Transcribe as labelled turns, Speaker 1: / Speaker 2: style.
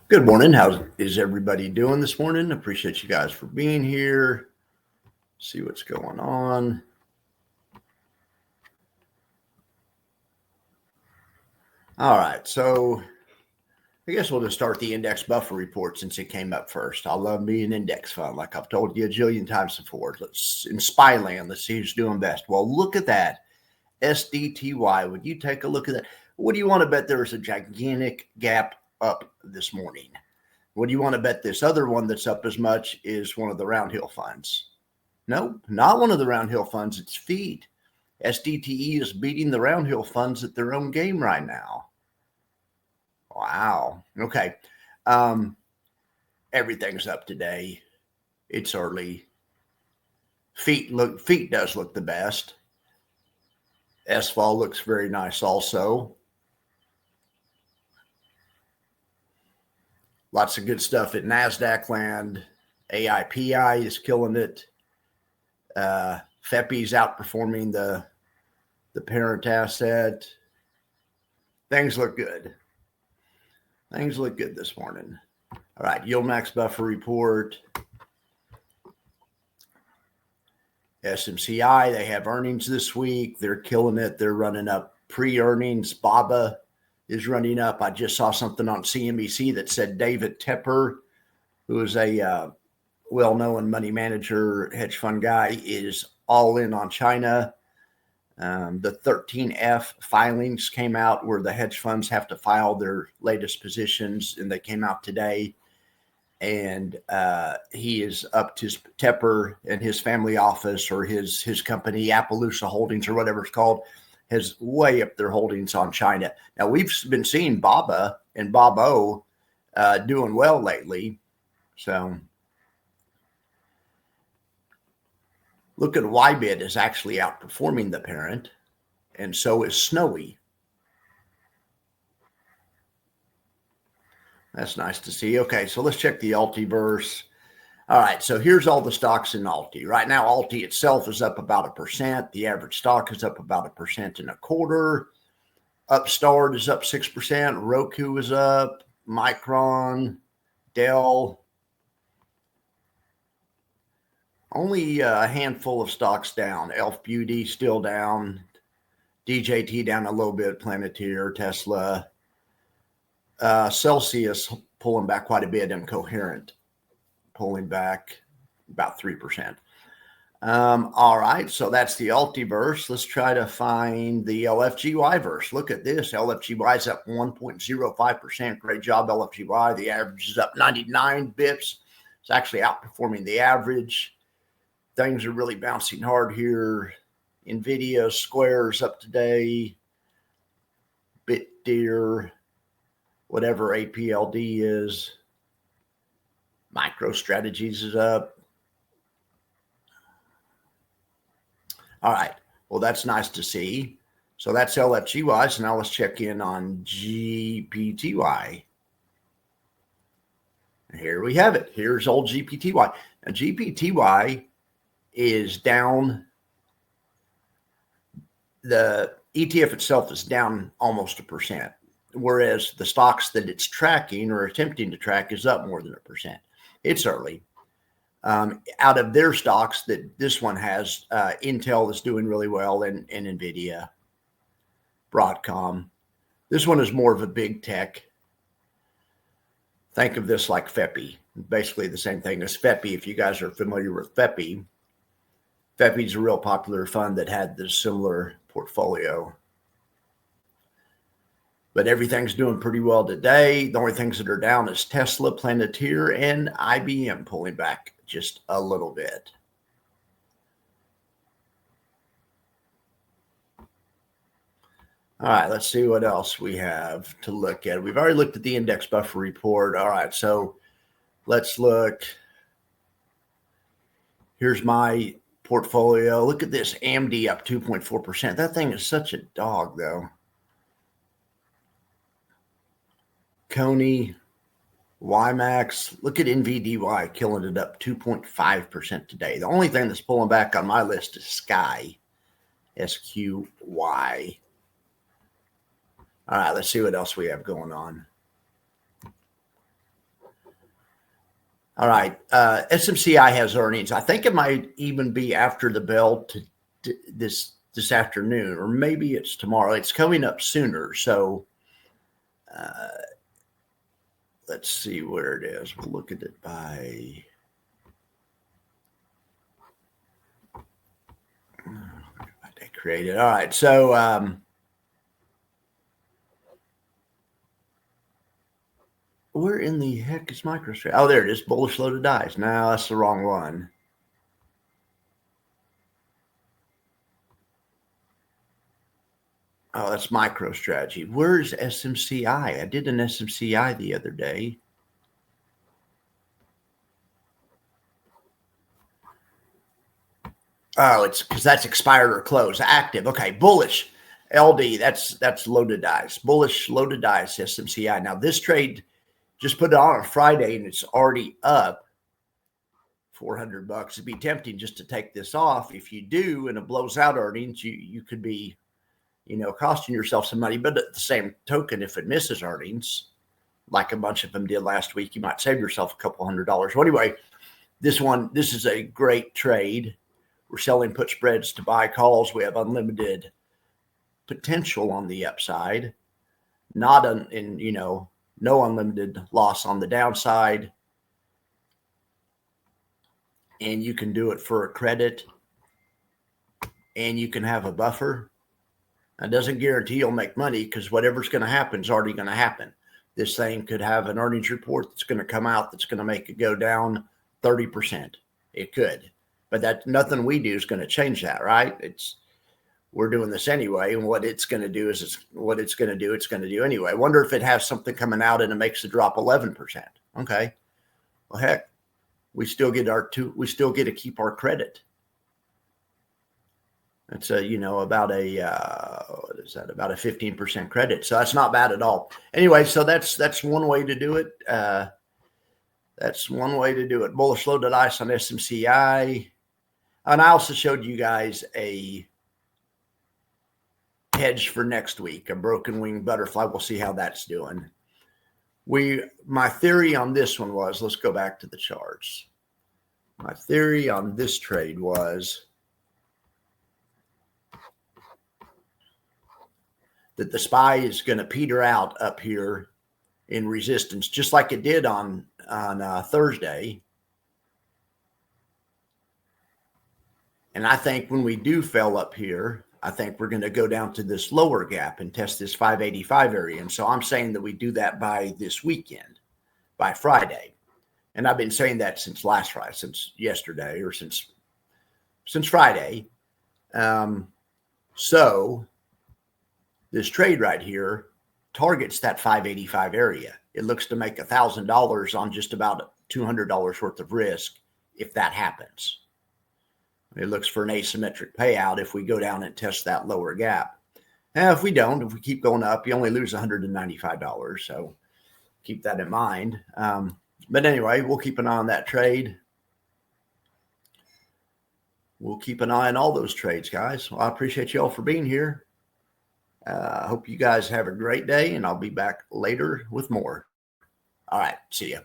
Speaker 1: Good morning. How is everybody doing this morning? Appreciate you guys for being here. See what's going on. All right. So I guess we'll just start the index buffer report since it came up first. I love me an index fund, like I've told you a jillion times before. Let's in spy land, let's see who's doing best. Well, look at that. SDTY. Would you take a look at that? What do you want to bet there was a gigantic gap up this morning? What do you want to bet this other one that's up as much is one of the roundhill funds? No, not one of the roundhill funds. It's feed. SDTE is beating the roundhill funds at their own game right now. Wow. Okay. Everything's up today. It's early. Feet does look the best. SVOL looks very nice also. Lots of good stuff at NASDAQ land. AIPI is killing it. FEPI's outperforming the parent asset. Things look good. Things look good this morning. All right, YieldMax buffer report. SMCI, they have earnings this week. They're killing it. They're running up pre-earnings. BABA is running up. I just saw something on CNBC that said David Tepper, who is a well-known money manager, hedge fund guy, is all in on China. The 13F filings came out where the hedge funds have to file their latest positions, and they came out today. And he is up to Tepper and his family office or his company, Appaloosa Holdings or whatever it's called, has way up their holdings on China. Now, we've been seeing BABA and BABO doing well lately. So look at YBIT is actually outperforming the parent, and so is Snowy. That's nice to see. Okay, so let's check the Altiverse. All right, so here's all the stocks in Alti. Right now, Alti itself is up about 1%. The average stock is up about 1.25%. Upstart is up 6%. Roku is up. Micron, Dell. Only a handful of stocks down. Elf Beauty still down. DJT down a little bit. Planeteer, Tesla. Celsius pulling back quite a bit. Incoherent pulling back about 3%. All right, so that's the Altiverse. Let's try to find the LFGY verse. Look at this. LFGY is up 1.05%. Great job, LFGY. The average is up 99 bips. It's actually outperforming the average. Things are really bouncing hard here. NVIDIA, Square's up today. BitDeer, whatever APLD is. MicroStrategies is up. All right. Well, that's nice to see. So that's LFGY. So now let's check in on GPTY. Here we have it. Here's old GPTY. Now, GPTY is down. The ETF itself is down almost 1%, whereas the stocks that it's tracking or attempting to track is up more than 1%. It's early. Out of their stocks that this one has, Intel is doing really well, and NVIDIA, Broadcom. This one is more of a big tech. Think of this like FEPI, basically the same thing as FEPI. If you guys are familiar with FEPI, FEPI is a real popular fund that had this similar portfolio. But everything's doing pretty well today. The only things that are down is Tesla, Planeteer, and IBM pulling back just a little bit. All right, let's see what else we have to look at. We've already looked at the index buffer report. All right, so let's look. Here's my portfolio. Look at this, AMD up 2.4%. That thing is such a dog, though. Coney, YMAX, look at NVDY killing it up 2.5% today. The only thing that's pulling back on my list is Sky, SQY. All right, let's see what else we have going on. All right. SMCI has earnings. I think it might even be after the bell this afternoon, or maybe it's tomorrow. It's coming up sooner. So let's see where it is. We'll look at it by they created. All right. So where in the heck is MicroStrategy? Oh, there it is. Bullish loaded dice. No, that's the wrong one. Oh, that's MicroStrategy. Where's SMCI? I did an SMCI the other day. Oh, it's because that's expired or closed. Active. Okay. Bullish. LD. That's loaded dice. Bullish loaded dice. SMCI. Now this trade just put it on Friday and it's already up $400. It'd be tempting just to take this off. If you do and it blows out earnings, you could be, costing yourself some money. But at the same token, if it misses earnings, like a bunch of them did last week, you might save yourself a couple $100. Well, anyway, this is a great trade. We're selling put spreads to buy calls. We have unlimited potential on the upside, no unlimited loss on the downside. And you can do it for a credit, and you can have a buffer. That doesn't guarantee you'll make money, because whatever's going to happen is already going to happen. This thing could have an earnings report that's going to come out that's going to make it go down 30%. It could. But that nothing we do is going to change that, right? We're doing this anyway, and what it's going to do is it's going to do anyway. I wonder if it has something coming out and it makes the drop 11%. Okay. Well, heck, we still get to keep our credit. That's about a what is that? About a 15% credit. So that's not bad at all. Anyway, so that's one way to do it. That's one way to do it. Bullish loaded ice on SMCI. And I also showed you guys a hedge for next week, a broken wing butterfly. We'll see how that's doing. My theory on this one was, let's go back to the charts. My theory on this trade was that the SPY is going to peter out up here in resistance, just like it did on Thursday. And I think when we do fail up here, I think we're going to go down to this lower gap and test this 585 area. And so I'm saying that we do that by this weekend, by Friday. And I've been saying that since last Friday, since yesterday, or since Friday. So this trade right here targets that 585 area. It looks to make $1,000 on just about $200 worth of risk if that happens. It looks for an asymmetric payout if we go down and test that lower gap. Now, if we don't, if we keep going up, you only lose $195. So keep that in mind. But anyway, we'll keep an eye on that trade. We'll keep an eye on all those trades, guys. Well, I appreciate you all for being here. I hope you guys have a great day, and I'll be back later with more. All right. See ya.